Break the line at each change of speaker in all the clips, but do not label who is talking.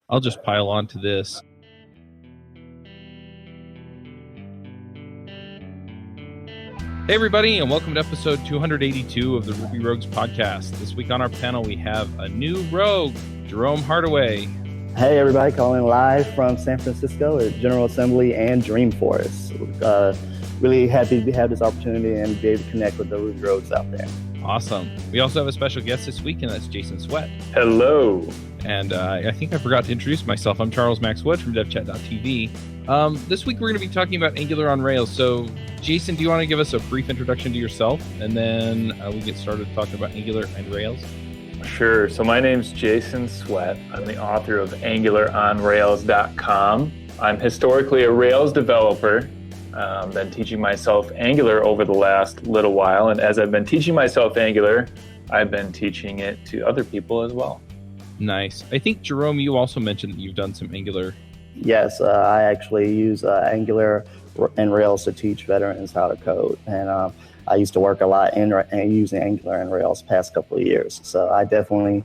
I'll just pile on to this. Hey, everybody, and welcome to episode 282 of the Ruby Rogues podcast. This week on our panel, we have a new rogue, Jerome Hardaway.
Hey, everybody, calling live from San Francisco at General Assembly and Dreamforce. Really happy to have this opportunity and be able to connect with the Ruby Rogues out there.
Awesome. We also have a special guest this week, and that's Jason Swett.
Hello.
And I think I forgot to introduce myself. I'm Charles Max Wood from devchat.tv. This week, we're going to be talking about Angular on Rails. So, Jason, do you want to give us a brief introduction to yourself? And then we get started talking about Angular and Rails.
Sure. So my name's Jason Swett. I'm the author of AngularOnRails.com. I'm historically a Rails developer. Been teaching myself Angular over the last little while. And as I've been teaching myself Angular, I've been teaching it to other people as well.
Nice. I think, Jerome, you also mentioned that you've done some Angular.
Yes, I actually use Angular and Rails to teach veterans how to code. And I used to work a lot in using Angular and Rails past couple of years. So I definitely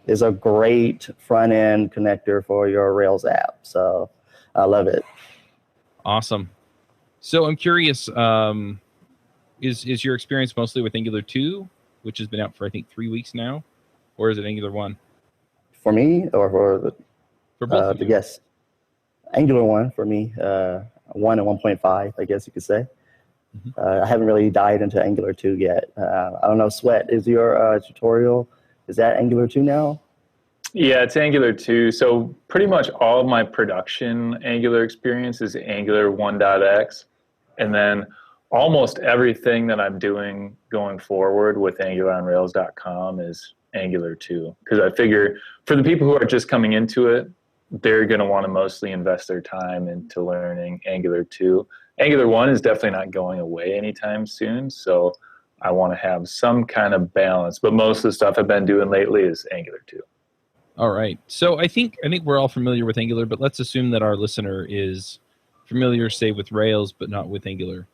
is a great front-end connector for your Rails app. So I love it.
Awesome. So I'm curious, is your experience mostly with Angular 2, which has been out for, I think, 3 weeks now? Or is it Angular 1?
For me or for
both
the guests? Angular 1 for me, 1 and 1.5, I guess you could say. Mm-hmm. I haven't really dived into Angular 2 yet. I don't know, Swett, is your tutorial, is that Angular 2 now?
Yeah, it's Angular 2. So pretty much all of my production Angular experience is Angular 1.x. And then almost everything that I'm doing going forward with AngularOnRails.com is Angular 2. Because I figure for the people who are just coming into it, they're going to want to mostly invest their time into learning Angular 2. Angular 1 is definitely not going away anytime soon, so I want to have some kind of balance. But most of the stuff I've been doing lately is Angular 2.
All right. So I think we're all familiar with Angular, but let's assume that our listener is familiar, say, with Rails, but not with Angular.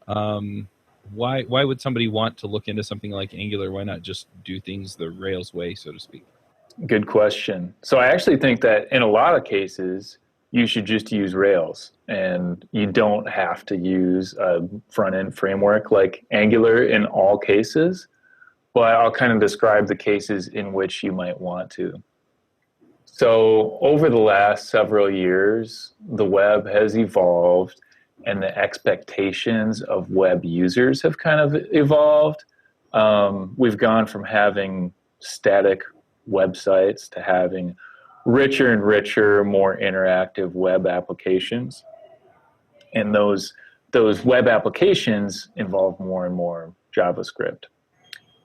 Why would somebody want to look into something like Angular? Why not just do things the Rails way, so to speak?
Good question. So I actually think that in a lot of cases, you should just use Rails, and you don't have to use a front-end framework like Angular in all cases, but I'll kind of describe the cases in which you might want to. So over the last several years, the web has evolved, and the expectations of web users have kind of evolved. We've gone from having static websites to having richer and richer, more interactive web applications. And those web applications involve more and more JavaScript.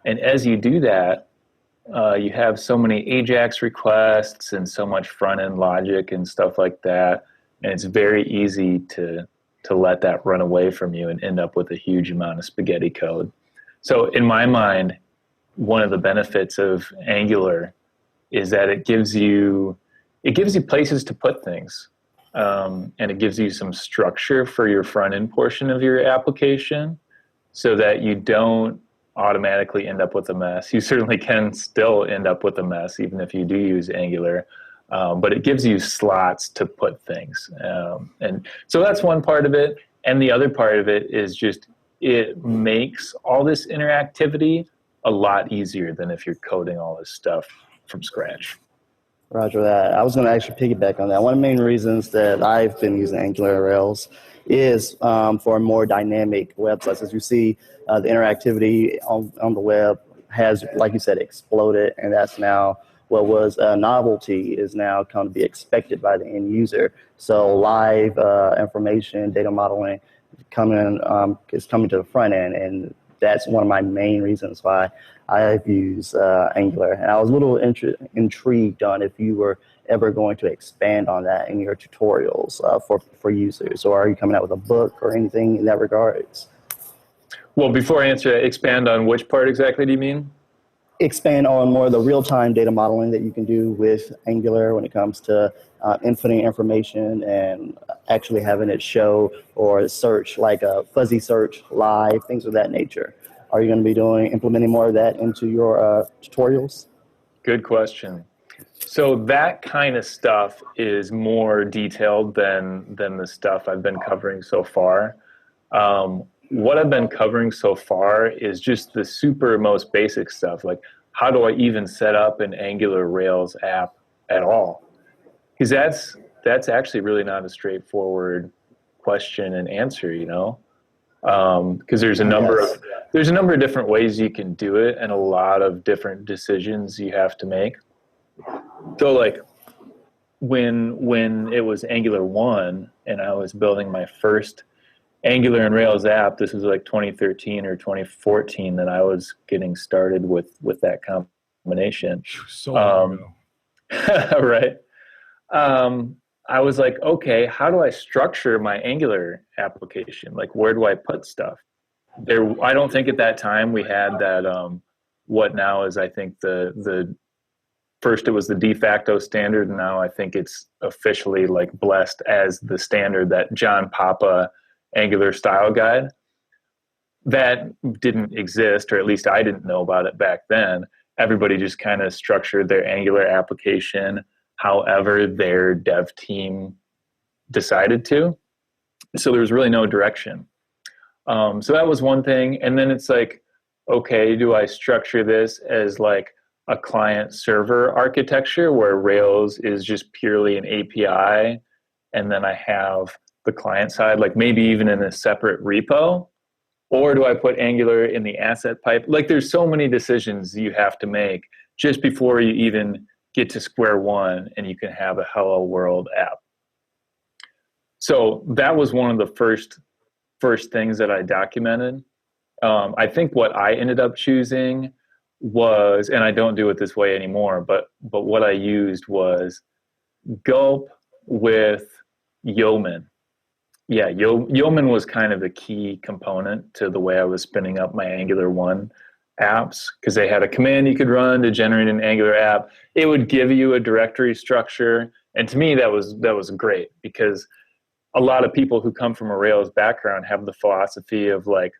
And as you do that, you have so many AJAX requests and so much front-end logic and stuff like that. And it's very easy to let that run away from you and end up with a huge amount of spaghetti code. So in my mind, one of the benefits of Angular is that it gives you places to put things, and it gives you some structure for your front end portion of your application, so that you don't automatically end up with a mess. You certainly can still end up with a mess even if you do use Angular, but it gives you slots to put things, and so that's one part of it. And the other part of it is just it makes all this interactivity a lot easier than if you're coding all this stuff from scratch.
Roger that. I was going to actually piggyback on that. One of the main reasons that I've been using Angular Rails is for more dynamic websites. As you see, the interactivity on the web has, like you said, exploded, and that's now what was a novelty is now going to be expected by the end user. So live information, data modeling is coming to the front end, and that's one of my main reasons why I've used Angular. And I was a little intrigued on if you were ever going to expand on that in your tutorials for users, or are you coming out with a book or anything in that regards?
Well, before I answer that, expand on which part exactly do you mean?
Expand on more of the real-time data modeling that you can do with Angular when it comes to inputting information and actually having it show or search, like a fuzzy search live, things of that nature. Are you going to be implementing more of that into your tutorials?
Good question. So that kind of stuff is more detailed than the stuff I've been covering so far. What I've been covering so far is just the super most basic stuff, like how do I even set up an Angular Rails app at all? Because that's actually really not a straightforward question and answer, you know. Because
Yes.
there's a number of different ways you can do it, and a lot of different decisions you have to make. So like when it was Angular 1 and I was building my first Angular and Rails app, this was like 2013 or 2014 that I was getting started with that combination.
So long
Um, right. I was like, okay, how do I structure my Angular application? Like, where do I put stuff? I don't think at that time we had that. What now is, I think the first it was the de facto standard, and now I think it's officially like blessed as the standard, that John Papa Angular style guide. That didn't exist, or at least I didn't know about it back then. Everybody just kind of structured their Angular application however their dev team decided to. So there was really no direction. So that was one thing. And then it's like, okay, do I structure this as like a client server architecture where Rails is just purely an API, and then I have the client side, like maybe even in a separate repo? Or do I put Angular in the asset pipe? Like there's so many decisions you have to make just before you even get to square one and you can have a hello world app. So that was one of the first things that I documented. I think what I ended up choosing was, and I don't do it this way anymore, but what I used was Gulp with Yeoman. Yeah, Yeoman was kind of the key component to the way I was spinning up my Angular 1 apps, because they had a command you could run to generate an Angular app. It would give you a directory structure. And to me, that was great, because a lot of people who come from a Rails background have the philosophy of like,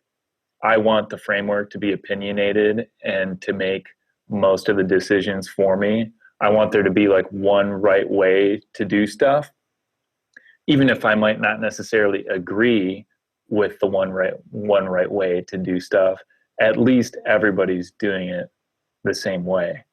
I want the framework to be opinionated and to make most of the decisions for me. I want there to be like one right way to do stuff, even if I might not necessarily agree with the one right way to do stuff. At least everybody's doing it the same way.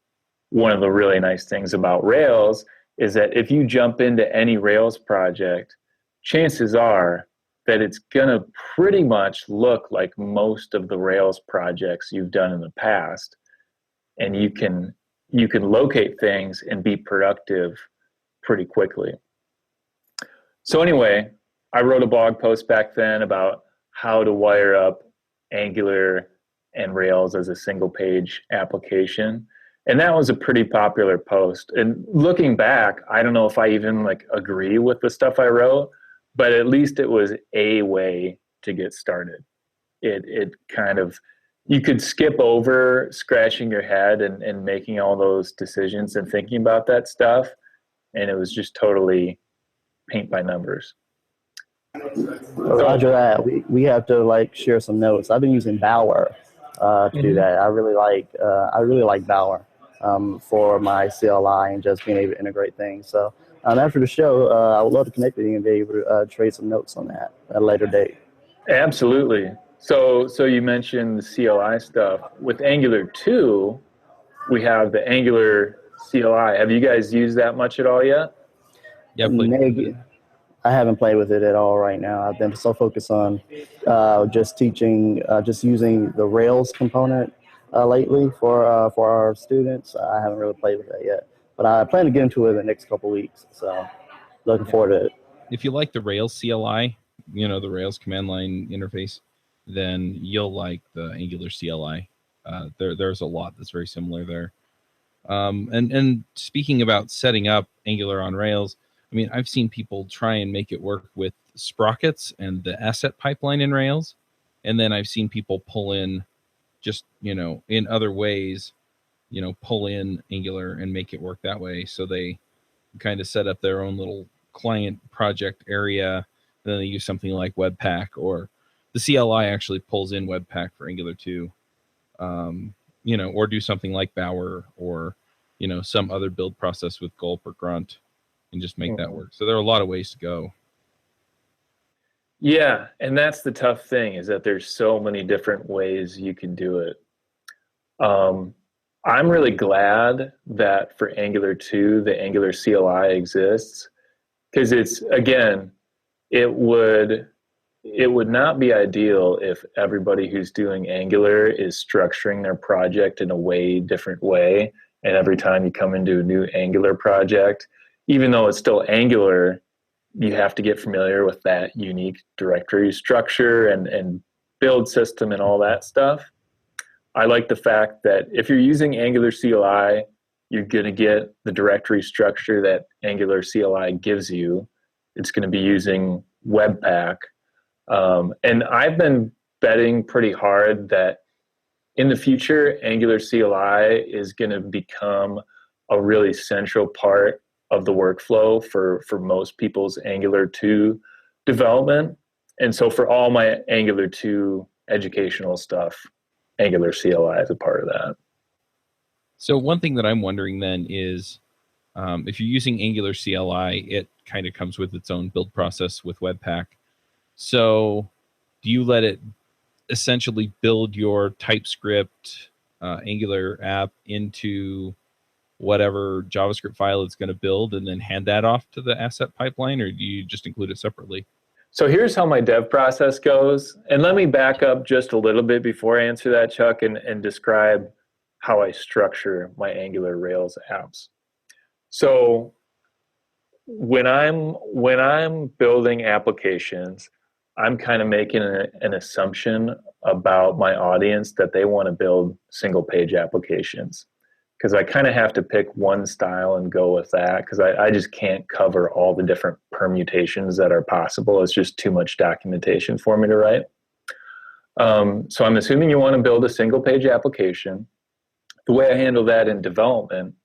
One of the really nice things about Rails is that if you jump into any Rails project, chances are that it's going to pretty much look like most of the Rails projects you've done in the past. And you can locate things and be productive pretty quickly. So anyway, I wrote a blog post back then about how to wire up Angular and Rails as a single page application. And that was a pretty popular post. And looking back, I don't know if I even like agree with the stuff I wrote, but at least it was a way to get started. It kind of, you could skip over scratching your head and making all those decisions and thinking about that stuff. And it was just totally paint by numbers.
Roger that. We have to like share some notes. I've been using Bower to do that. I really like Bower for my CLI and just being able to integrate things. So after the show, I would love to connect with you and be able to trade some notes on that at a later date.
Absolutely. So you mentioned the CLI stuff. With Angular 2, we have the Angular CLI. Have you guys used that much at all yet?
Yeah,
I haven't played with it at all right now. I've been so focused on just teaching, just using the Rails component lately for our students. I haven't really played with that yet, but I plan to get into it in the next couple of weeks. So looking forward to it.
If you like the Rails CLI, the Rails command line interface, then you'll like the Angular CLI. There's a lot that's very similar there. And speaking about setting up Angular on Rails, I mean, I've seen people try and make it work with sprockets and the asset pipeline in Rails. And then I've seen people pull in just, in other ways, pull in Angular and make it work that way. So they kind of set up their own little client project area. Then they use something like Webpack, or the CLI actually pulls in Webpack for Angular 2, or do something like Bower, or, some other build process with gulp or grunt and just make that
Mhm.
work. So there are a lot of ways to go.
Yeah, and that's the tough thing, is that there's so many different ways you can do it. Um, I'm really glad that for Angular 2, the Angular CLI exists, because it would it would not be ideal if everybody who's doing Angular is structuring their project in a way different way. And every time you come into a new Angular project, even though it's still Angular, you have to get familiar with that unique directory structure and build system and all that stuff. I like the fact that if you're using Angular CLI, you're going to get the directory structure that Angular CLI gives you. It's going to be using Webpack. And I've been betting pretty hard that in the future, Angular CLI is going to become a really central part of the workflow for most people's Angular 2 development. And so for all my Angular 2 educational stuff, Angular CLI is a part of that.
So one thing that I'm wondering then is, if you're using Angular CLI, it kind of comes with its own build process with Webpack. So do you let it essentially build your TypeScript Angular app into whatever JavaScript file it's going to build and then hand that off to the asset pipeline, or do you just include it separately?
So here's how my dev process goes. And let me back up just a little bit before I answer that, Chuck, and describe how I structure my Angular Rails apps. So when I'm building applications, I'm kind of making an assumption about my audience that they want to build single page applications, because I kind of have to pick one style and go with that, because I just can't cover all the different permutations that are possible. It's just too much documentation for me to write. So I'm assuming you want to build a single page application. The way I handle that in development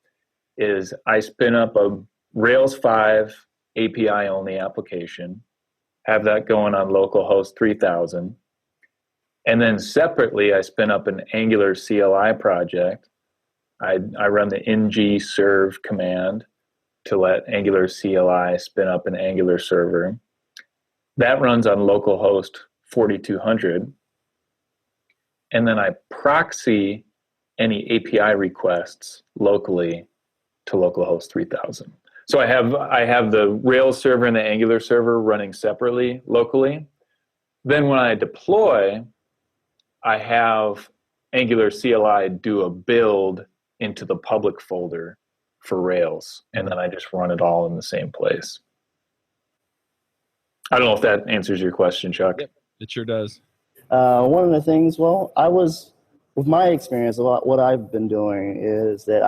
is I spin up a Rails 5 API only application, have that going on localhost 3000. And then separately, I spin up an Angular CLI project. I run the ng serve command to let Angular CLI spin up an Angular server. That runs on localhost 4200. And then I proxy any API requests locally to localhost 3000. So I have the Rails server and the Angular server running separately locally. Then when I deploy, I have Angular CLI do a build into the public folder for Rails, and then I just run it all in the same place. I don't know if that answers your question, Chuck.
Yep, it sure does.
One of the things, with my experience, what I've been doing is that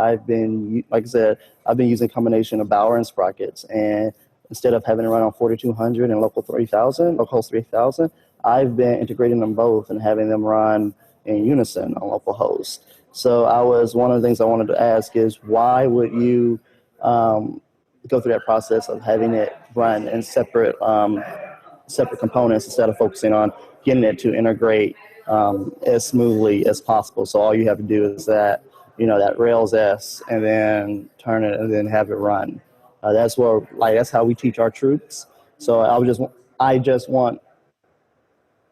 like I said, I've been using a combination of Bower and Sprockets, and instead of having it run on 4200 and localhost 3000, I've been integrating them both and having them run in unison on localhost. So one of the things I wanted to ask is, why would you go through that process of having it run in separate components instead of focusing on getting it to integrate as smoothly as possible? So all you have to do is that Rails S, and then turn it and then have it run. That's how we teach our troops. So I just want to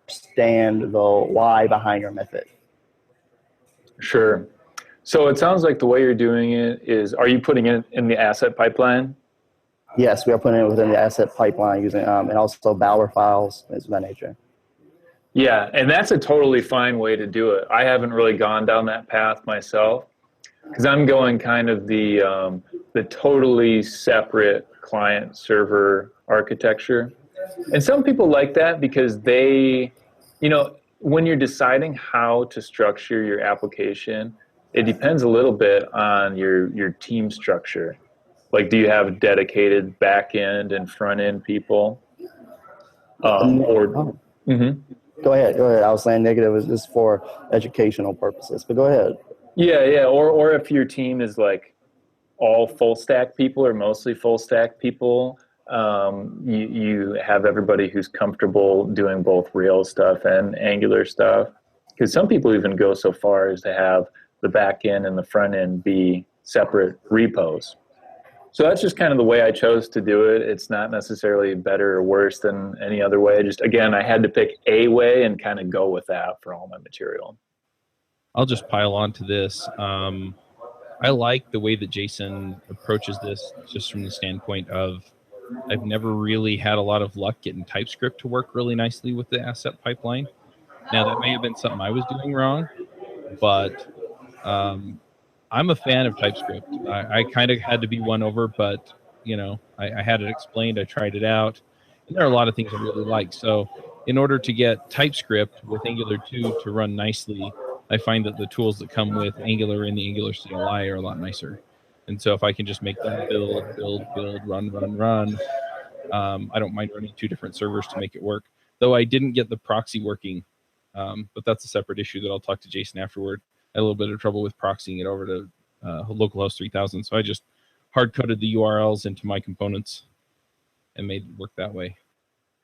understand the why behind your method.
Sure. So it sounds like the way you're doing it is, are you putting it in the asset pipeline?
Yes, we are putting it within the asset pipeline using and also Bower files, things of that nature.
Yeah, and that's a totally fine way to do it. I haven't really gone down that path myself, because I'm going kind of the totally separate client server architecture. And some people like that because when you're deciding how to structure your application, it depends a little bit on your team structure. Like, do you have dedicated back end and front end people? Mm-hmm.
Go ahead. I was saying negative is just for educational purposes, but go ahead.
Yeah. Or if your team is like all full stack people or mostly full stack people, you have everybody who's comfortable doing both Rails stuff and Angular stuff. Because some people even go so far as to have the back end and the front end be separate repos. So that's just kind of the way I chose to do it. It's not necessarily better or worse than any other way. Just, again, I had to pick a way and kind of go with that for all my material.
I'll just pile on to this. I like the way that Jason approaches this just from the standpoint of I've never really had a lot of luck getting TypeScript to work really nicely with the asset pipeline. Now, that may have been something I was doing wrong, but I'm a fan of TypeScript. I kind of had to be won over, but I had it explained. I tried it out, and there are a lot of things I really like. So, in order to get TypeScript with Angular 2 to run nicely, I find that the tools that come with Angular and the Angular CLI are a lot nicer. And so, if I can just make them build, run, I don't mind running 2 different servers to make it work. Though I didn't get the proxy working, but that's a separate issue that I'll talk to Jason afterward. I had a little bit of trouble with proxying it over to localhost 3000, so I just hard-coded the URLs into my components and made it work that way.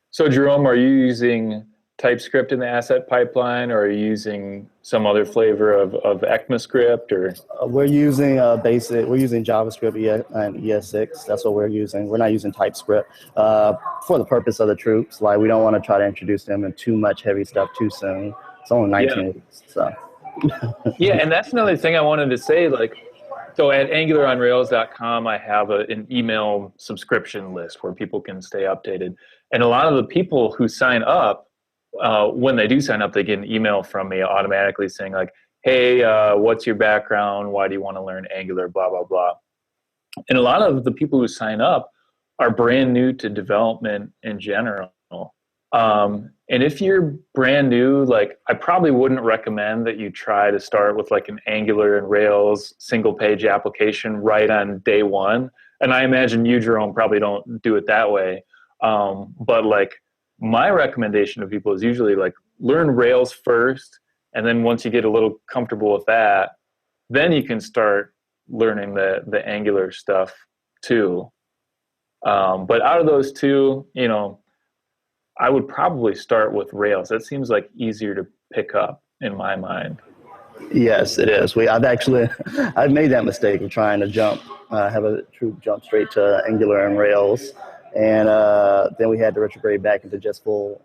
So Jerome, are you using TypeScript in the asset pipeline, or are you using some other flavor of ECMAScript? Or
we're using we're using JavaScript and ES6. That's what we're using. We're not using TypeScript for the purpose of the troops. Like, we don't want to try to introduce them in too much heavy stuff too soon. It's only 19 weeks, so.
Yeah, and that's another thing I wanted to say. Like, so at angularonrails.com, I have an email subscription list where people can stay updated. And a lot of the people who sign up, when they do sign up, they get an email from me automatically saying like, hey, what's your background? Why do you want to learn Angular? Blah, blah, blah. And a lot of the people who sign up are brand new to development in general. And if you're brand new, like, I probably wouldn't recommend that you try to start with like an Angular and Rails single page application right on day one. And I imagine you, Jerome, probably don't do it that way. But like, my recommendation to people is usually like, learn Rails first. And then once you get a little comfortable with that, then you can start learning the Angular stuff too. But out of those two, I would probably start with Rails. That seems like easier to pick up in my mind.
Yes, it is. I've made that mistake of trying to have a true jump straight to Angular and Rails, and then we had to retrograde back into just full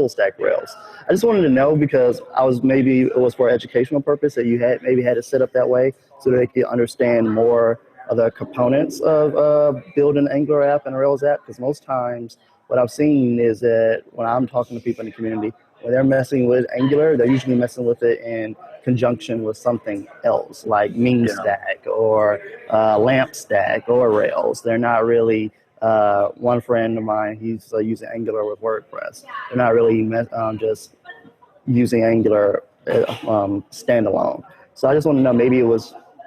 stack Rails. I just wanted to know, because maybe it was for educational purpose that you had it set up that way so that they could understand more of the components of building an Angular app and a Rails app. Because most times, what I've seen is that when I'm talking to people in the community, when they're messing with Angular, they're usually messing with it in conjunction with something else, like meme stack or lamp stack or Rails. They're not really, one friend of mine, he's using Angular with WordPress. They're not really just using Angular standalone. So I just want to know, maybe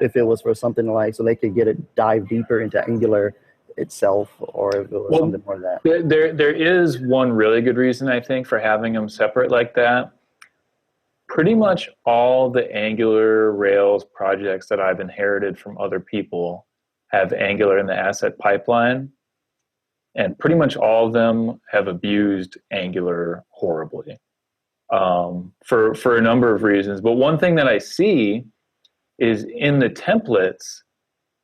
if it was for something like, so they could dive deeper into Angular itself, or if it was something more than that.
There is one really good reason, I think, for having them separate like that. Pretty much all the Angular Rails projects that I've inherited from other people have Angular in the asset pipeline, and pretty much all of them have abused Angular horribly for a number of reasons. But one thing that I see is in the templates,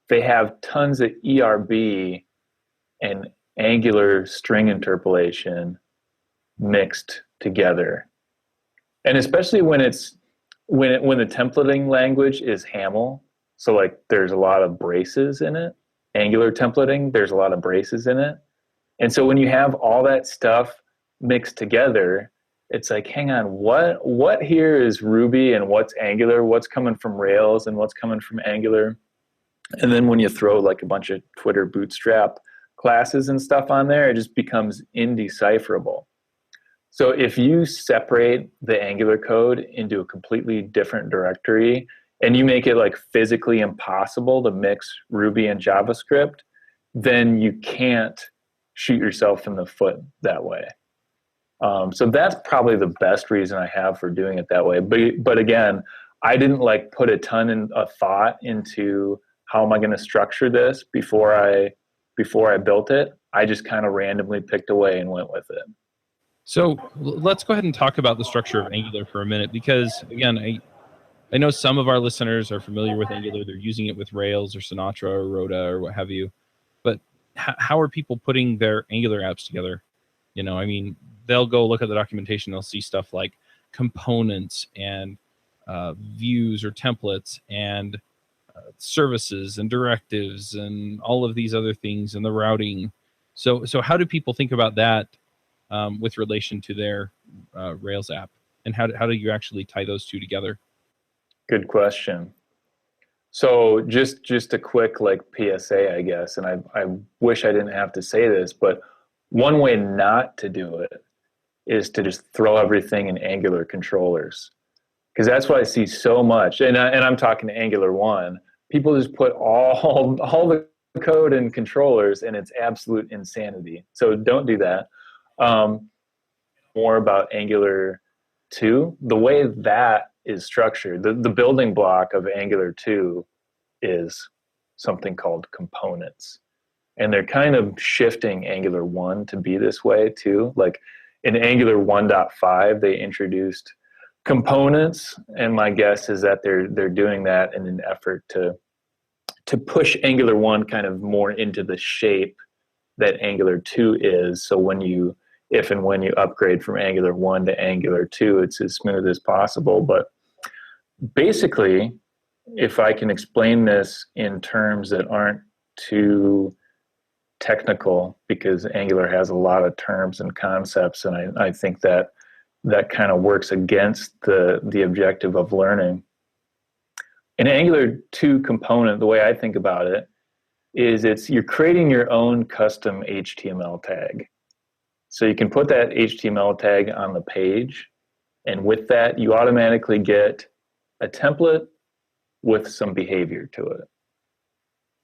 they have tons of ERB and Angular string interpolation mixed together. And especially when the templating language is HAML, so like there's a lot of braces in it. Angular templating, there's a lot of braces in it. And so when you have all that stuff mixed together, it's like, hang on, what here is Ruby and what's Angular? What's coming from Rails and what's coming from Angular? And then when you throw like a bunch of Twitter Bootstrap classes and stuff on there, it just becomes indecipherable. So if you separate the Angular code into a completely different directory and you make it like physically impossible to mix Ruby and JavaScript, then you can't shoot yourself in the foot that way. So that's probably the best reason I have for doing it that way. But again, I didn't like put a ton of thought into how am I going to structure this before I built it. I just kind of randomly picked away and went with it. So
let's go ahead and talk about the structure of Angular for a minute, because again, I know some of our listeners are familiar with Angular. They're using it with Rails or Sinatra or Rhoda or what have you. But how are people putting their Angular apps together? I mean, they'll go look at the documentation. They'll see stuff like components and views or templates and services and directives and all of these other things and the routing. So how do people think about that with relation to their Rails app? And how do you actually tie those two together?
Good question. So just a quick PSA, I guess, and I wish I didn't have to say this, but one way not to do it is to just throw everything in Angular controllers, because that's what I see so much. And I'm talking to Angular 1. People just put all the code in controllers, and it's absolute insanity. So don't do that. More about Angular 2. The way that is structured, the building block of Angular 2 is something called components. And they're kind of shifting Angular 1 to be this way too. Like in Angular 1.5, they introduced components, and my guess is that they're doing that in an effort to push Angular 1 kind of more into the shape that Angular 2 is. So if and when you upgrade from Angular 1 to Angular 2, it's as smooth as possible. But basically, if I can explain this in terms that aren't too technical, because Angular has a lot of terms and concepts, and I think that kind of works against the objective of learning. An Angular 2 component, the way I think about it, is you're creating your own custom HTML tag. So you can put that HTML tag on the page, and with that, you automatically get a template with some behavior to it.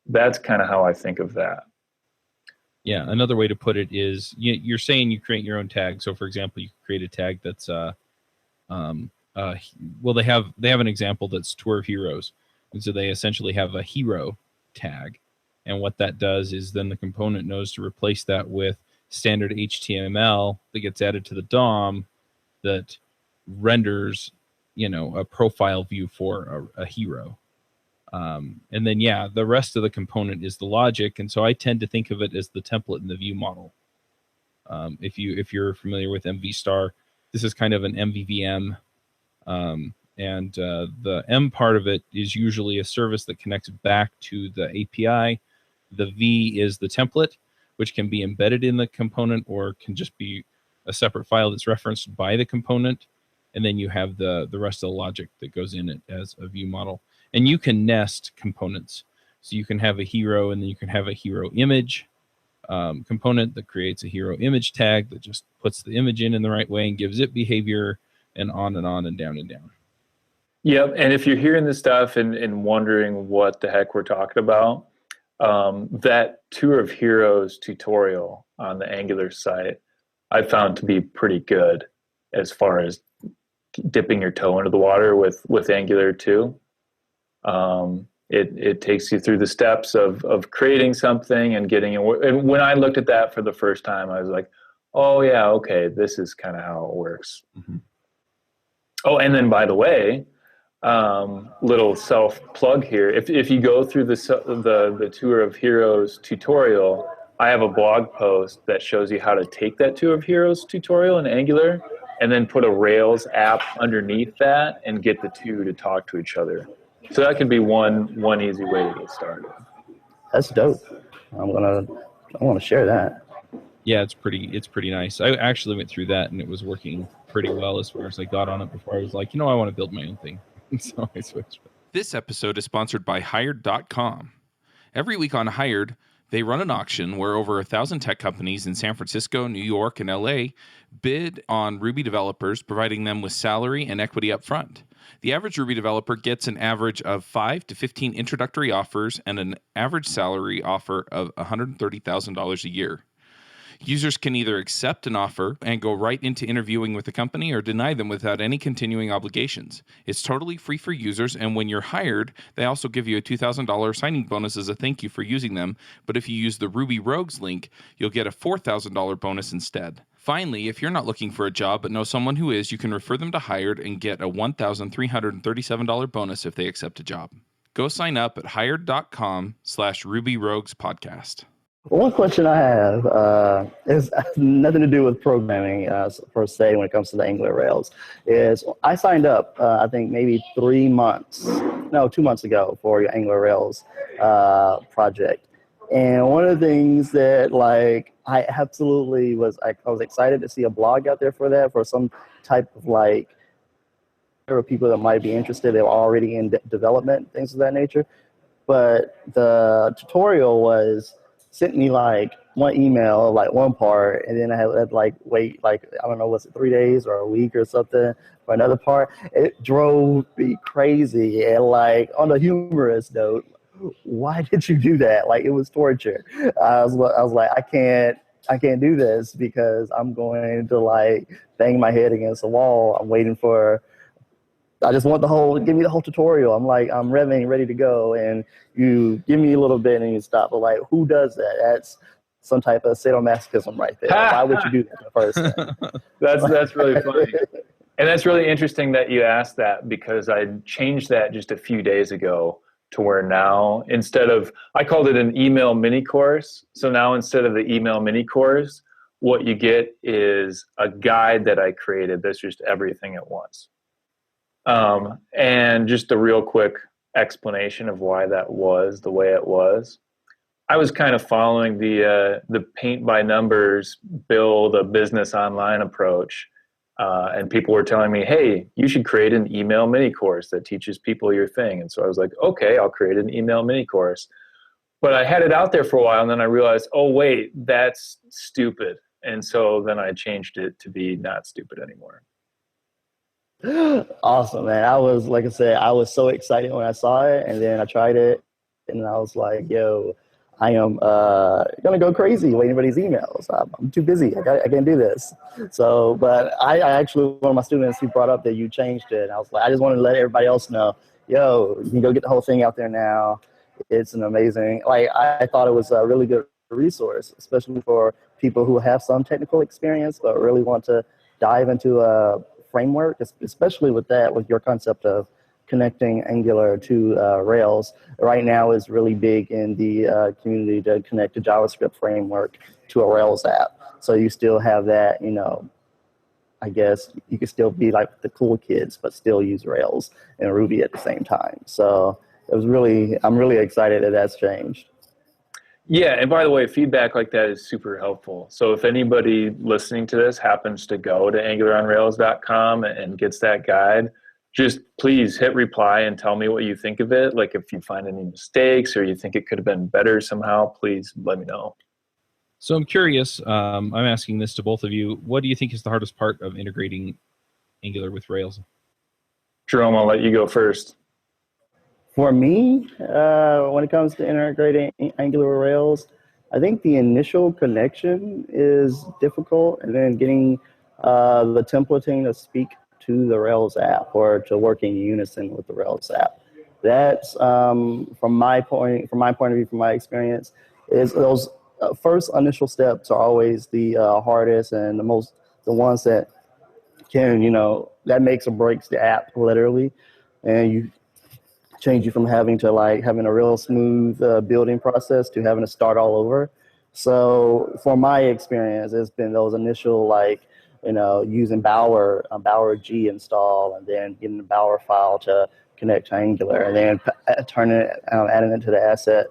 That's kind of how I think of that.
Yeah, another way to put it is you're saying you create your own tag. So, for example, you create a tag that's they have an example that's Tour of Heroes, and so they essentially have a hero tag, and what that does is then the component knows to replace that with standard HTML that gets added to the DOM that renders a profile view for a hero. And then, the rest of the component is the logic. And so I tend to think of it as the template in the view model. If you're familiar with MV Star, this is kind of an MVVM. And the M part of it is usually a service that connects back to the API. The V is the template, which can be embedded in the component or can just be a separate file that's referenced by the component. And then you have the rest of the logic that goes in it as a view model. And you can nest components. So you can have a hero, and then you can have a hero image component that creates a hero image tag that just puts the image in the right way and gives it behavior, and on and down and down.
Yep. And if you're hearing this stuff and wondering what the heck we're talking about, that Tour of Heroes tutorial on the Angular site, I found to be pretty good as far as dipping your toe into the water with Angular 2. It takes you through the steps of creating something and getting it. And when I looked at that for the first time, I was like, oh yeah, okay, this is kind of how it works. Mm-hmm. Oh, and then by the way, little self plug here. If you go through the Tour of Heroes tutorial, I have a blog post that shows you how to take that Tour of Heroes tutorial in Angular and then put a Rails app underneath that and get the two to talk to each other. So that could be one easy way to get started.
That's dope. I want to share that.
Yeah, it's pretty nice. I actually went through that and it was working pretty well as far as I got on it before. I was like, I want to build my own thing. So I switched.
This episode is sponsored by Hired.com. Every week on Hired, they run an auction where over 1,000 tech companies in San Francisco, New York, and LA bid on Ruby developers, providing them with salary and equity up front. The average Ruby developer gets an average of 5 to 15 introductory offers and an average salary offer of $130,000 a year. Users can either accept an offer and go right into interviewing with the company or deny them without any continuing obligations. It's totally free for users, and when you're hired, they also give you a $2,000 signing bonus as a thank you for using them. But if you use the Ruby Rogues link, you'll get a $4,000 bonus instead. Finally, if you're not looking for a job but know someone who is, you can refer them to Hired and get a $1,337 bonus if they accept a job. Go sign up at hired.com/RubyRoguesPodcast.
One question I have is nothing to do with programming per se when it comes to the Angular Rails. Is I signed up, I think maybe 2 months ago for your Angular Rails project. And one of the things that like I absolutely was, I was excited to see a blog out there for that, for some type of like, there were people that might be interested. They were already in development, things of that nature. But the tutorial was sent me like one email, like one part, and then I had like wait, like, I don't know, was it 3 days or a week or something for another part? It drove me crazy. And like on a humorous note, why did you do that? Like, it was torture. I was like, I can't do this because I'm going to like bang my head against the wall. I'm waiting for, I just want give me the whole tutorial. I'm like, I'm revving, ready to go. And you give me a little bit and you stop. But like, who does that? That's some type of sadomasochism right there. Why would you do that the first time?
That's really funny. And that's really interesting that you asked that, because I changed that just a few days ago to where now, instead of, I called it an email mini course. So now instead of the email mini course, what you get is a guide that I created that's just everything at once. And just a real quick explanation of why that was the way it was. I was kind of following the paint by numbers, build a business online approach. And people were telling me, hey, you should create an email mini course that teaches people your thing. And so I was like, okay, I'll create an email mini course. But I had it out there for a while, and then I realized, oh, wait, that's stupid. And so then I changed it to be not stupid anymore.
Awesome, man. I was, like I said, I was so excited when I saw it, and then I tried it, and I was like, yo, I am going to go crazy waiting for these emails. I'm too busy. I can't do this. So, but I actually, one of my students, he brought up that you changed it. And I was like, I just wanted to let everybody else know, yo, you can go get the whole thing out there now. It's an amazing, like, I thought it was a really good resource, especially for people who have some technical experience, but really want to dive into a framework, especially with that, with your concept of connecting Angular to Rails. Right now is really big in the community to connect a JavaScript framework to a Rails app. So you still have that, you know, I guess you could still be like the cool kids, but still use Rails and Ruby at the same time. So it was really, I'm really excited that that's changed.
Yeah, and by the way, feedback like that is super helpful. So if anybody listening to this happens to go to angularonrails.com and gets that guide, just please hit reply and tell me what you think of it. Like if you find any mistakes or you think it could have been better somehow, please let me know.
So I'm curious, I'm asking this to both of you. What do you think is the hardest part of integrating Angular with Rails?
Jerome, I'll let you go first.
For me, when it comes to integrating Angular with Rails, I think the initial connection is difficult, and then getting the templating to speak to the Rails app or to work in unison with the Rails app. That's from my point of view, from my experience, is those first initial steps are always the hardest and the ones that can, you know, that makes or breaks the app literally, and you change you from having a real smooth building process to having to start all over. So for my experience, it's been those initial, like, you know, using Bower G install, and then getting the Bower file to connect to Angular, and then adding it to the asset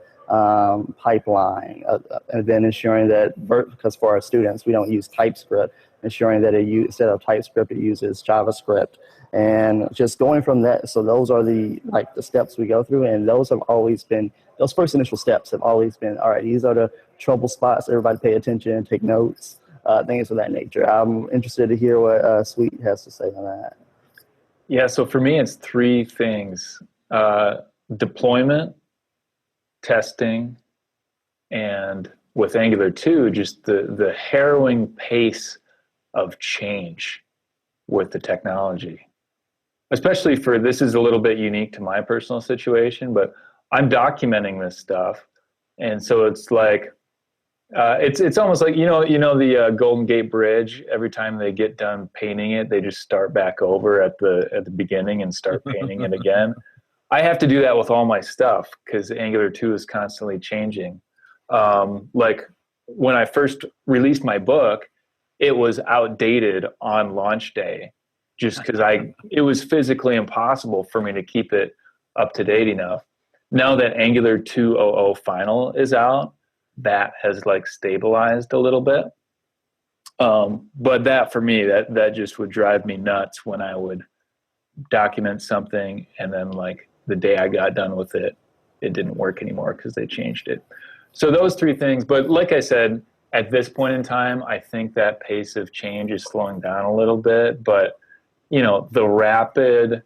pipeline, and then ensuring that, because for our students, we don't use TypeScript, ensuring that instead of TypeScript, it uses JavaScript, and just going from that. So those are the steps we go through, and those first initial steps have always been, all right, these are the trouble spots, everybody pay attention, take notes, things of that nature. I'm interested to hear what Swett has to say on that.
Yeah, so for me, it's 3 things: deployment, testing, and with Angular 2, just the harrowing pace of change with the technology. Especially this is a little bit unique to my personal situation, but I'm documenting this stuff. And so it's like, It's almost like the Golden Gate Bridge. Every time they get done painting it, they just start back over at the beginning and start painting it again. I have to do that with all my stuff because Angular 2 is constantly changing. Like when I first released my book, it was outdated on launch day, just because it was physically impossible for me to keep it up to date enough. Now that Angular 2.0 final is out, that has like stabilized a little bit. But that for me, that just would drive me nuts when I would document something and then like the day I got done with it, it didn't work anymore because they changed it. So those three things. But like I said, at this point in time, I think that pace of change is slowing down a little bit. But the rapid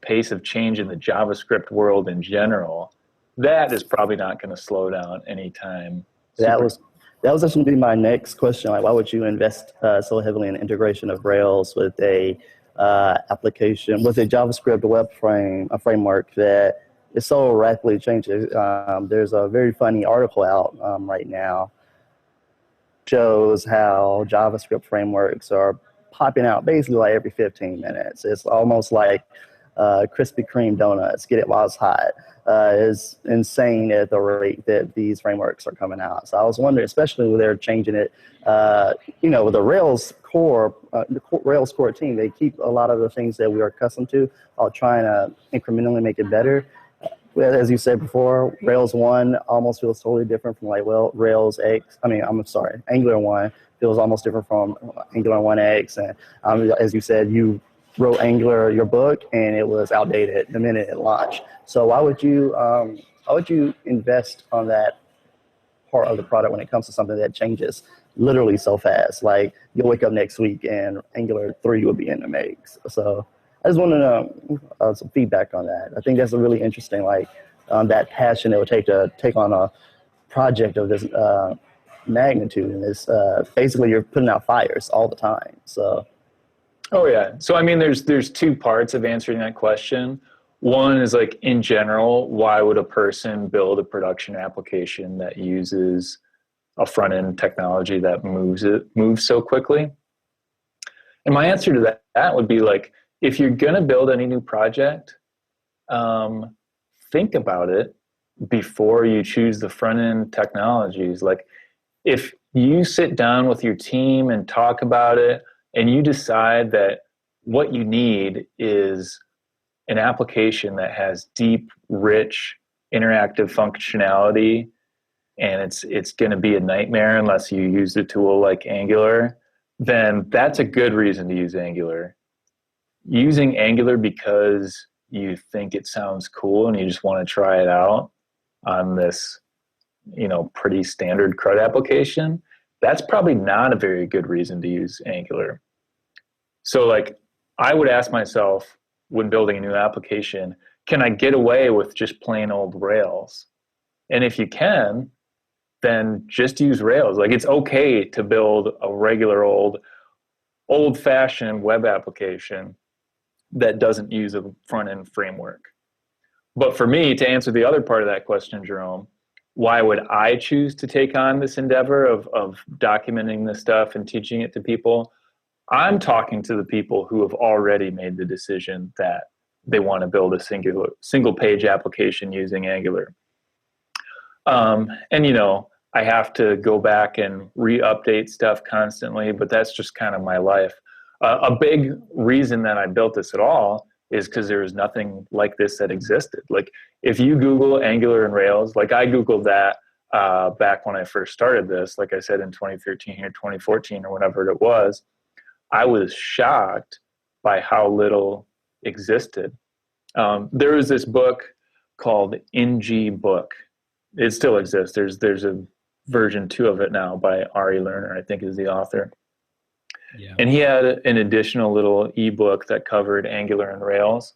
pace of change in the JavaScript world in general, that is probably not going to slow down anytime.
That was actually going to be my next question. Like, why would you invest so heavily in integration of Rails with a application, with a JavaScript web framework that is so rapidly changing? There's a very funny article out right now, shows how JavaScript frameworks are popping out basically like every 15 minutes. It's almost like Krispy Kreme donuts, get it while it's hot. Is insane at the rate that these frameworks are coming out. So I was wondering, especially when they're changing it, with the Rails core, Rails core team, they keep a lot of the things that we are accustomed to while trying to incrementally make it better. As you said before, Rails 1 almost feels totally different from Angular 1 feels almost different from Angular 1X. And as you said, you wrote Angular, your book, and it was outdated the minute it launched. So why would you invest on that part of the product when it comes to something that changes literally so fast? Like you'll wake up next week and Angular 3 will be in the mix. So I just want to know some feedback on that. I think that's a really interesting, that passion it would take to take on a project of this magnitude. And it's basically you're putting out fires all the time. So.
Oh yeah. So I mean, there's two parts of answering that question. One is like in general, why would a person build a production application that uses a front end technology that moves so quickly? And my answer to that would be like, if you're gonna build any new project, think about it before you choose the front end technologies. Like if you sit down with your team and talk about it, and you decide that what you need is an application that has deep, rich, interactive functionality, and it's going to be a nightmare unless you use a tool like Angular, then that's a good reason to use Angular. Using Angular because you think it sounds cool and you just want to try it out on this, pretty standard CRUD application, that's probably not a very good reason to use Angular. So like I would ask myself when building a new application, can I get away with just plain old Rails? And if you can, then just use Rails. Like it's okay to build a regular old-fashioned web application that doesn't use a front-end framework. But for me, to answer the other part of that question, Jerome, why would I choose to take on this endeavor of documenting this stuff and teaching it to people? I'm talking to the people who have already made the decision that they want to build a single page application using Angular. I have to go back and re-update stuff constantly, but that's just kind of my life. A big reason that I built this at all is because there was nothing like this that existed. Like if you Google Angular and Rails, like I Googled that back when I first started this, like I said, in 2013 or 2014 or whenever it was, I was shocked by how little existed. There was this book called NG Book. It still exists. There's a version 2 of it now by Ari Lerner, I think is the author. Yeah. And he had an additional little ebook that covered Angular and Rails.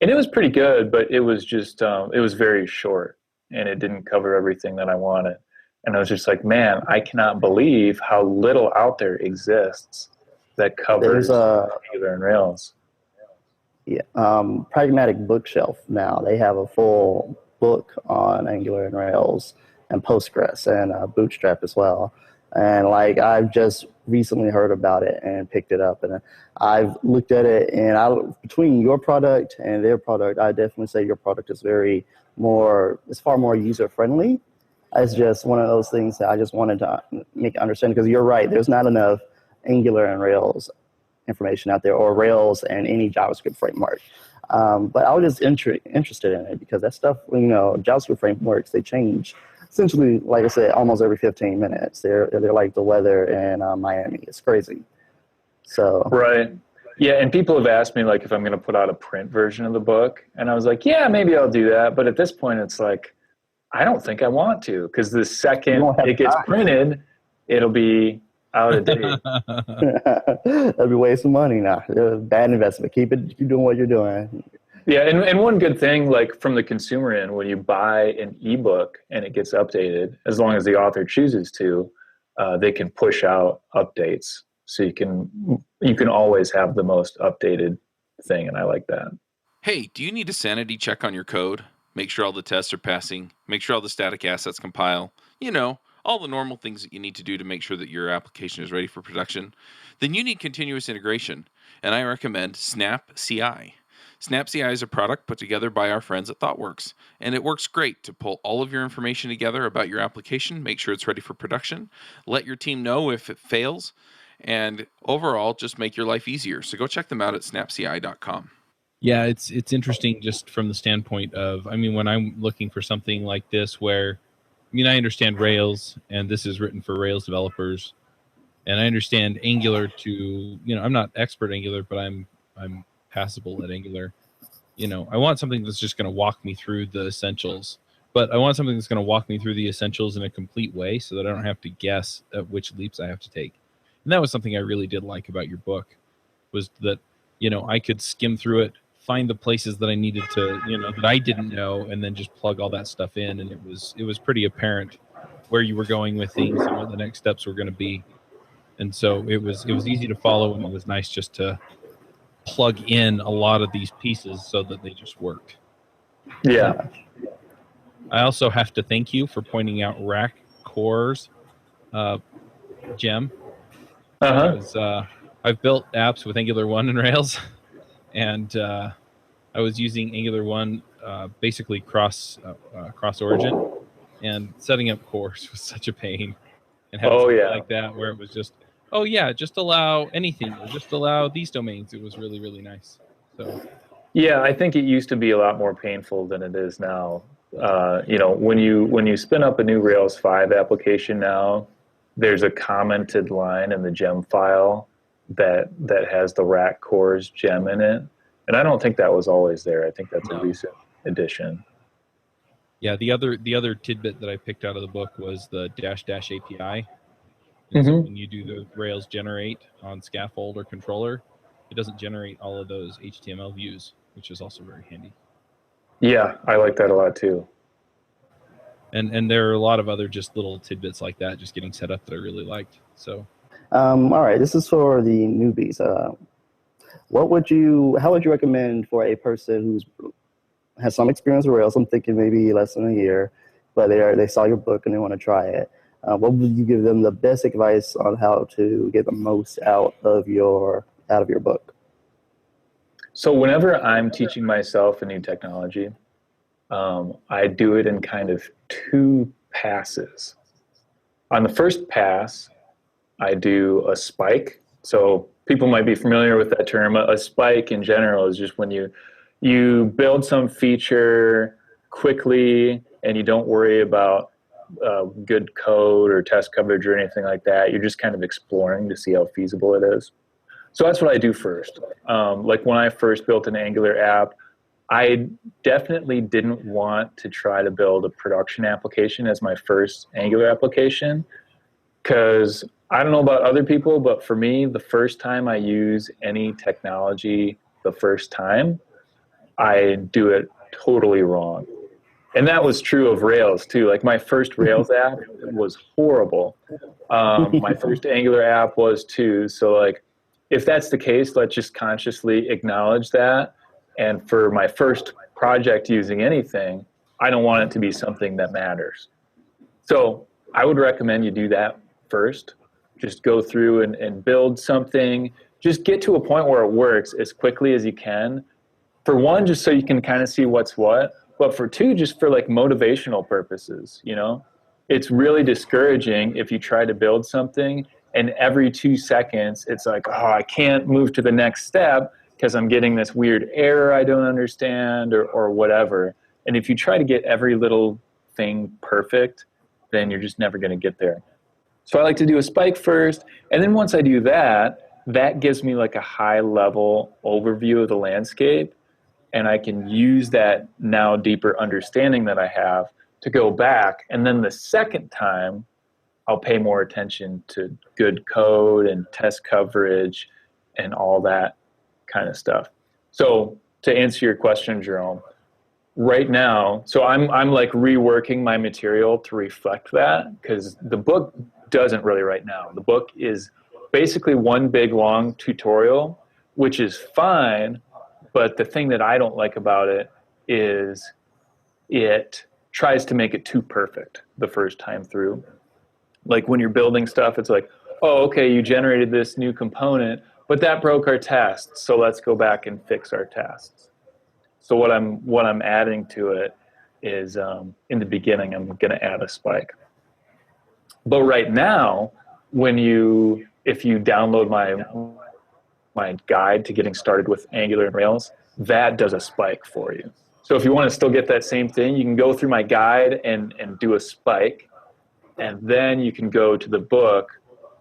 And it was pretty good, but it was just, it was very short and it didn't cover everything that I wanted. And I was just like, man, I cannot believe how little out there exists that covers Angular and Rails.
Yeah, Pragmatic Bookshelf now, they have a full book on Angular and Rails. and Postgres and Bootstrap as well. And like I've just recently heard about it and picked it up, and I've looked at it. And between your product and their product, I definitely say your product is it's far more user friendly. It's just one of those things that I just wanted to make understand, because you're right. There's not enough Angular and Rails information out there, or Rails and any JavaScript framework. But I was just interested in it because that stuff, JavaScript frameworks, they change essentially, like I said, almost every 15 minutes. They're like the weather in Miami. It's crazy. So
right. Yeah, and people have asked me like if I'm going to put out a print version of the book, and I was like, yeah, maybe I'll do that. But at this point, it's like, I don't think I want to, because the second it gets printed, it'll be out of date.
That'd be wasting money now. Bad investment. Keep doing what you're doing.
Yeah, and one good thing, like from the consumer end, when you buy an ebook and it gets updated, as long as the author chooses to, they can push out updates. So you can always have the most updated thing, and I like that.
Hey, do you need a sanity check on your code? Make sure all the tests are passing. Make sure all the static assets compile. All the normal things that you need to do to make sure that your application is ready for production. Then you need continuous integration, and I recommend Snap CI. Snap CI is a product put together by our friends at ThoughtWorks, and it works great to pull all of your information together about your application, make sure it's ready for production, let your team know if it fails, and overall just make your life easier. So go check them out at snapci.com.
Yeah, it's interesting just from the standpoint of, when I'm looking for something like this where, I understand Rails, and this is written for Rails developers, and I understand Angular to, I'm not expert Angular, but I'm passable at Angular. I want something that's just going to walk me through the essentials, but I want something that's going to walk me through the essentials in a complete way so that I don't have to guess at which leaps I have to take. And that was something I really did like about your book, was that, I could skim through it, find the places that I needed to, that I didn't know, and then just plug all that stuff in. And it was pretty apparent where you were going with things and what the next steps were going to be. And so it was easy to follow, and it was nice just to plug in a lot of these pieces so that they just worked.
Yeah.
I also have to thank you for pointing out Rack Core's gem. Because, I've built apps with Angular 1 and Rails, and I was using Angular 1 basically cross origin, and setting up cores was such a pain. And having something like that where it was just, just allow anything, or just allow these domains. It was really, really nice. So
yeah, I think it used to be a lot more painful than it is now. When you spin up a new Rails 5 application now, there's a commented line in the gem file that has the Rack Cores gem in it. And I don't think that was always there. I think that's a recent addition. Yeah,
the other tidbit that I picked out of the book was the -- API.
Mm-hmm.
So when you do the Rails generate on scaffold or controller, it doesn't generate all of those HTML views, which is also very handy.
Yeah, I like that a lot too.
And there are a lot of other just little tidbits like that, just getting set up, that I really liked. So,
all right, this is for the newbies. How would you recommend for a person who's has some experience with Rails? I'm thinking maybe less than a year, but they saw your book and they want to try it. What would you give them the best advice on how to get the most out of your book?
So whenever I'm teaching myself a new technology, I do it in kind of 2 passes. On the first pass, I do a spike. So people might be familiar with that term. A spike in general is just when you build some feature quickly and you don't worry about good code or test coverage or anything like that. You're just kind of exploring to see how feasible it is. So that's what I do first. Like when I first built an Angular app, I definitely didn't want to try to build a production application as my first Angular application, because I don't know about other people, but for me, the first time I use any technology the first time, I do it totally wrong. And that was true of Rails too. Like my first Rails app was horrible. My first Angular app was too. So like, if that's the case, let's just consciously acknowledge that. And for my first project using anything, I don't want it to be something that matters. So I would recommend you do that first. Just go through and build something. Just get to a point where it works as quickly as you can. For one, just so you can kind of see what's what. But for two, just for like motivational purposes, you know? It's really discouraging if you try to build something and every 2 seconds it's like, oh, I can't move to the next step because I'm getting this weird error I don't understand or whatever. And if you try to get every little thing perfect, then you're just never going to get there. So I like to do a spike first. And then once I do that, that gives me like a high level overview of the landscape. And I can use that now deeper understanding that I have to go back. And then the second time, I'll pay more attention to good code and test coverage and all that kind of stuff. So to answer your question, Jerome, right now, so I'm like reworking my material to reflect that, because the book doesn't really right now. The book is basically one big long tutorial, which is fine. But the thing that I don't like about it is it tries to make it too perfect the first time through. Like when you're building stuff, it's like, oh, okay, you generated this new component, but that broke our test. So let's go back and fix our tests. So what I'm adding to it is in the beginning, I'm going to add a spike. But right now, if you download my guide to getting started with Angular and Rails, that does a spike for you. So if you want to still get that same thing, you can go through my guide and do a spike. And then you can go to the book,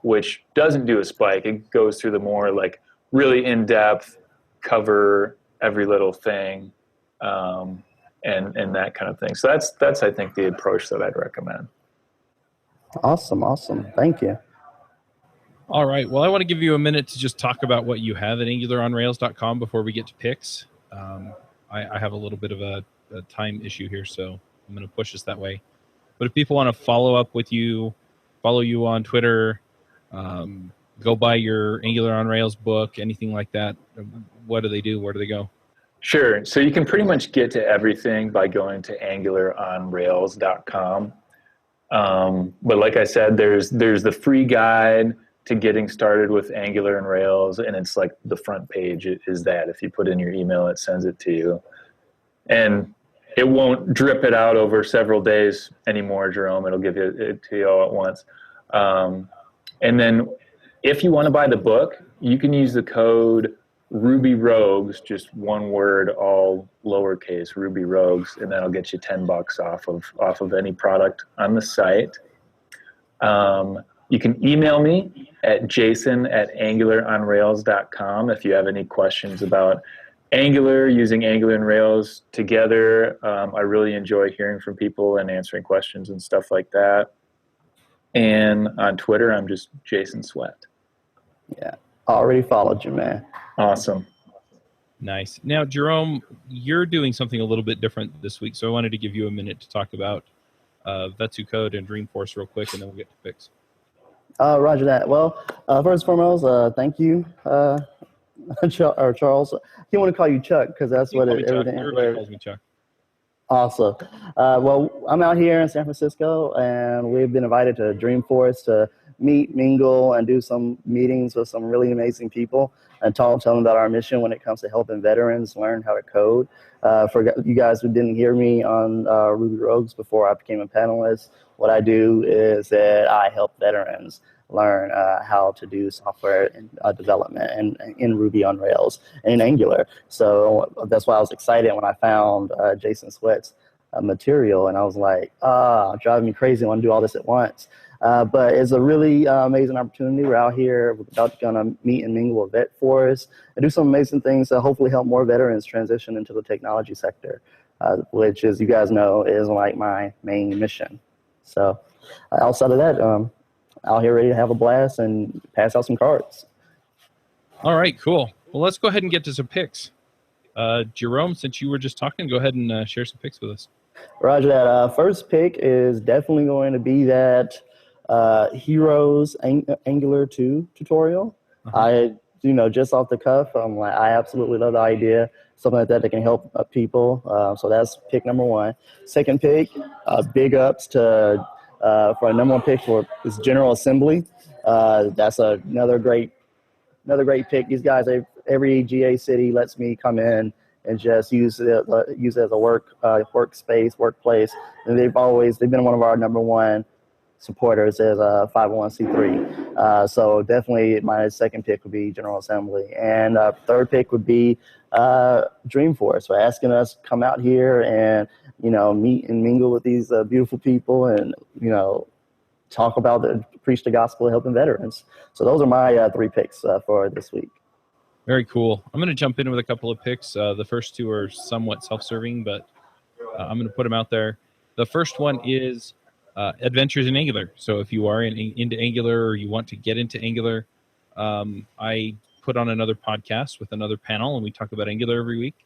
which doesn't do a spike. It goes through the more like really in-depth, cover every little thing, and that kind of thing. So that's I think the approach that I'd recommend.
Awesome. Thank you.
All right. Well, I want to give you a minute to just talk about what you have at AngularOnRails.com before we get to picks. I have a little bit of a time issue here, so I'm going to push us that way. But if people want to follow up with you, follow you on Twitter, go buy your Angular on Rails book, anything like that, what do they do? Where do they go?
Sure. So you can pretty much get to everything by going to AngularOnRails.com. But like I said, there's the free guide to getting started with Angular and Rails, and it's like the front page is that. If you put in your email, it sends it to you. And it won't drip it out over several days anymore, Jerome. It'll give it to you all at once. And then if you want to buy the book, you can use the code Ruby Rogues, just one word, all lowercase, Ruby Rogues, and that'll get you $10 off of any product on the site. You can email me at jason@angularonrails.com if you have any questions about Angular, using Angular and Rails together. I really enjoy hearing from people and answering questions and stuff like that. And on Twitter, I'm just Jason Swett.
Yeah, already followed you, man.
Awesome.
Nice. Now, Jerome, you're doing something a little bit different this week, so I wanted to give you a minute to talk about Vetsu Code and Dreamforce real quick, and then we'll get to picks.
Roger that. Well, first and foremost, thank you, Charles. I want to call you Chuck because that's what everything.
Everybody calls me Chuck.
Awesome. Well, I'm out here in San Francisco, and we've been invited to Dreamforce to meet, mingle, and do some meetings with some really amazing people and tell them about our mission when it comes to helping veterans learn how to code. For you guys who didn't hear me on Ruby Rogues before I became a panelist, what I do is that I help veterans learn how to do software development in Ruby on Rails and in Angular. So that's why I was excited when I found Jason Swett's material, and I was like, driving me crazy. I want to do all this at once. But it's a really amazing opportunity. We're out here. We're about to meet and mingle with Vet Force and do some amazing things to hopefully help more veterans transition into the technology sector, which, as you guys know, is like my main mission. So outside of that, out here ready to have a blast and pass out some cards.
All right, cool. Well, let's go ahead and get to some picks. Jerome, since you were just talking, go ahead and share some picks with us.
Roger that. First pick is definitely going to be that Heroes Angular 2 tutorial. I, just off the cuff, I absolutely love the idea. Something like that can help people. So that's pick number one. Second pick, big ups to For our number one pick for is General Assembly. That's another great pick. These guys, every GA city lets me come in and just use it as a workspace, workplace. And they've been one of our number one supporters as a 501c3. So definitely my second pick would be General Assembly. And third pick would be Dreamforce for asking us to come out here and, meet and mingle with these beautiful people and, talk about preach the gospel, helping veterans. So those are my three picks for this week.
Very cool. I'm going to jump in with a couple of picks. The first two are somewhat self-serving, but I'm going to put them out there. The first one is Adventures in Angular. So if you are into Angular or you want to get into Angular, I put on another podcast with another panel, and we talk about Angular every week.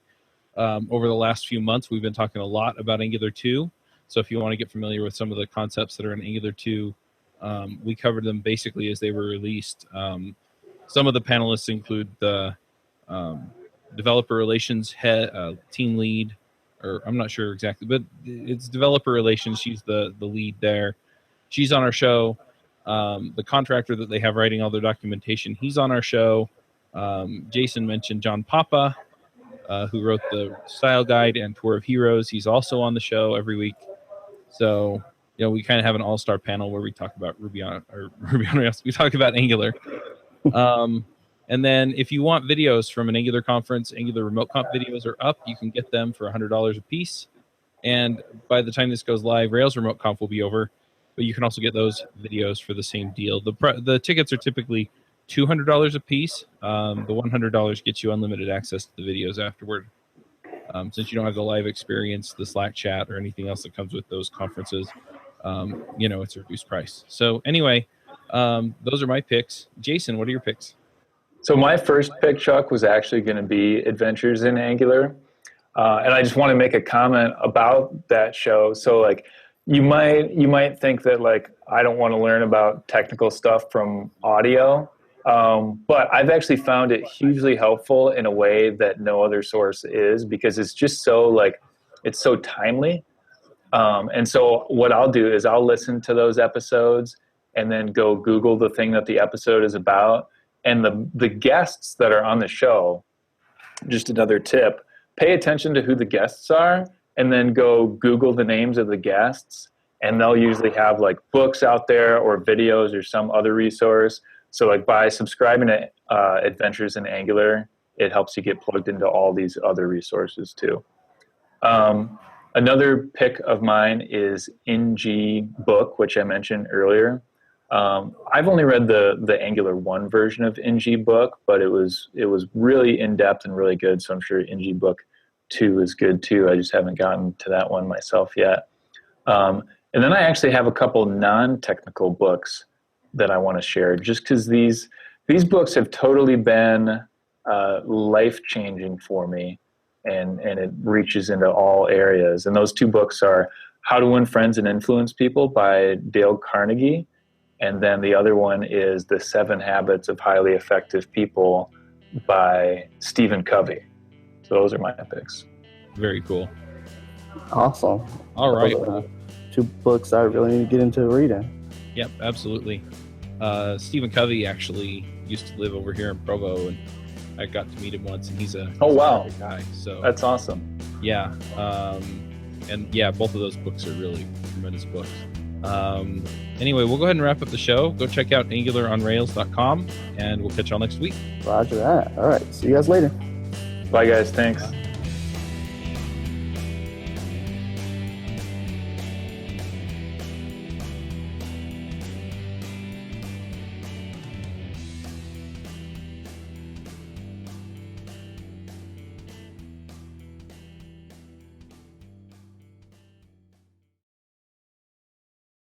Over the last few months, we've been talking a lot about Angular 2. So if you want to get familiar with some of the concepts that are in Angular 2, we covered them basically as they were released. Some of the panelists include the developer relations head, team lead, or I'm not sure exactly, but it's developer relations. She's the lead there. She's on our show. The contractor that they have writing all their documentation, he's on our show. Jason mentioned John Papa, who wrote the style guide and Tour of Heroes. He's also on the show every week. So, we kind of have an all-star panel where we talk about Ruby on Rails. We talk about Angular. And then if you want videos from an Angular conference, Angular Remote Conf videos are up. You can get them for $100 a piece. And by the time this goes live, Rails Remote Conf will be over. But you can also get those videos for the same deal. The tickets are typically $200 a piece. The $100 gets you unlimited access to the videos afterward. Since you don't have the live experience, the Slack chat, or anything else that comes with those conferences, it's a reduced price. So anyway, those are my picks. Jason, what are your picks?
So my first pick, Chuck, was actually going to be Adventures in Angular. And I just want to make a comment about that show. So you might think that I don't want to learn about technical stuff from audio. But I've actually found it hugely helpful in a way that no other source is, because it's just so it's so timely. And so what I'll do is I'll listen to those episodes and then go Google the thing that the episode is about. And the guests that are on the show, just another tip, pay attention to who the guests are and then go Google the names of the guests. And they'll usually have books out there or videos or some other resource. So by subscribing to Adventures in Angular, it helps you get plugged into all these other resources too. Another pick of mine is NG Book, which I mentioned earlier. I've only read the Angular 1 version of NG Book, but it was really in-depth and really good, so I'm sure NG Book 2 is good too. I just haven't gotten to that one myself yet. And then I actually have a couple non-technical books that I want to share, just because these books have totally been life-changing for me, and it reaches into all areas. And those two books are How to Win Friends and Influence People by Dale Carnegie, and then the other one is The 7 Habits of Highly Effective People by Stephen Covey. So those are my picks.
Very cool.
Awesome.
All right.
Two books I really need to get into reading.
Yep, absolutely. Stephen Covey actually used to live over here in Provo, and I got to meet him once, and he's a great guy. So
that's awesome.
Yeah. And yeah, both of those books are really tremendous books. Anyway, we'll go ahead and wrap up the show. Go check out angularonrails.com, and we'll catch y'all next week.
Roger that. All right. See you guys later.
Bye, guys. Thanks.